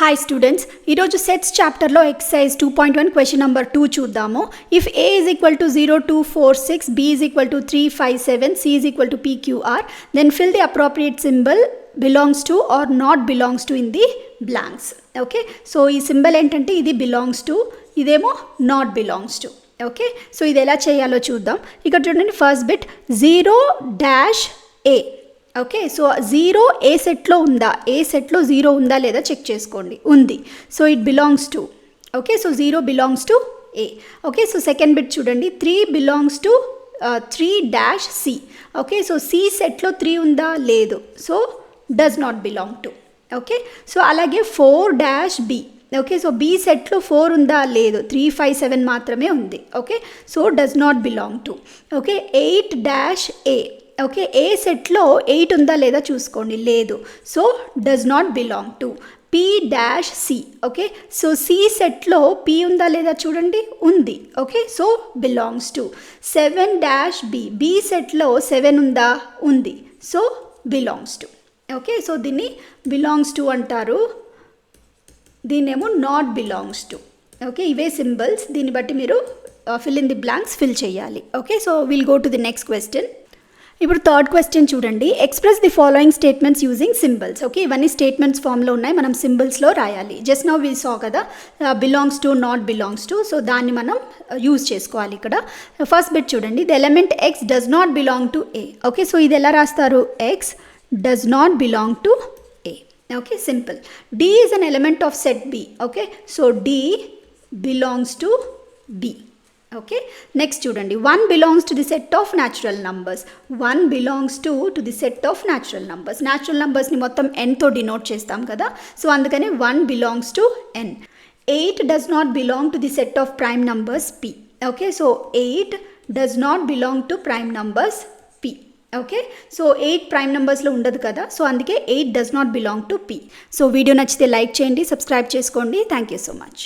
Hi students, ఈరోజు sets చాప్టర్లో exercise 2.1 question number 2 చూద్దాము. If A is equal to 0, 2, 4, 6, B is equal to 3, 5, 7, C is equal to PQR, then fill the appropriate symbol belongs to or not belongs to in the blanks. Okay, so ఈ symbol ఏంటంటే ఇది belongs to, ఇదేమో not belongs to. Okay, so ఇది ఎలా చేయాలో చూద్దాం. ఇక్కడ చూడండి, first bit 0-A. Okay, so 0 ఏ సెట్లో ఉందా, ఏ సెట్లో 0 ఉందా లేదా చెక్ చేసుకోండి. ఉంది, so it belongs to. Okay, so 0 belongs to A. Okay, so second bit చూడండి, 3 belongs to 3-C. Okay, so C సెట్లో 3 ఉందా లేదు, so does not belong to. Okay, so అలాగే 4-B. ఓకే, సో బి సెట్లో 4 ఉందా లేదు, 3, 5, 7 మాత్రమే ఉంది. Okay, so does not belong to. Okay, 8-A. Okay, A సెట్లో 8 ఉందా లేదా చూసుకోండి, లేదు, so does not belong to. P-C. Okay, so C సెట్లో పి ఉందా లేదా చూడండి, ఉంది. Okay, so belongs to. 7-B. B సెట్లో 7 ఉందా, ఉంది, so belongs to. Okay, so దీన్ని బిలాంగ్స్ టు అంటారు, దీన్నేమో నాట్ బిలాంగ్స్ టు. ఓకే, ఇవే సింబల్స్, దీన్ని బట్టి మీరు fill in the blanks fill చేయాలి. Okay, so will go to the next question. ఇప్పుడు థర్డ్ క్వశ్చన్ చూడండి, express the following statements using symbols. Okay, ఇవన్నీ స్టేట్మెంట్స్ ఫామ్లో ఉన్నాయి, మనం సింబల్స్లో రాయాలి. జస్ట్ నౌ వీ సా కదా, belongs to, not belongs to, so దాన్ని మనం యూజ్ చేసుకోవాలి ఇక్కడ. ఫస్ట్ బిట్ చూడండి, the element X does not belong to A. Okay, so ఇది ఎలా రాస్తారు, X does not belong to A. Okay, simple. D is an element of set B. Okay, so D belongs to B. Okay, next చూడండి, 1 belongs to the set of natural numbers. 1 belongs to the set of natural numbers. Natural నంబర్స్ని మొత్తం ఎన్తో denote చేస్తాం కదా, so అందుకని 1 belongs to N. 8 does not belong to the set of prime numbers P. Okay, so 8 does not belong to prime numbers P. Okay, so 8 prime నెంబర్స్లో ఉండదు కదా, so అందుకే 8 does not belong to P. So video నచ్చితే like చేయండి, subscribe చేసుకోండి. Thank you so much.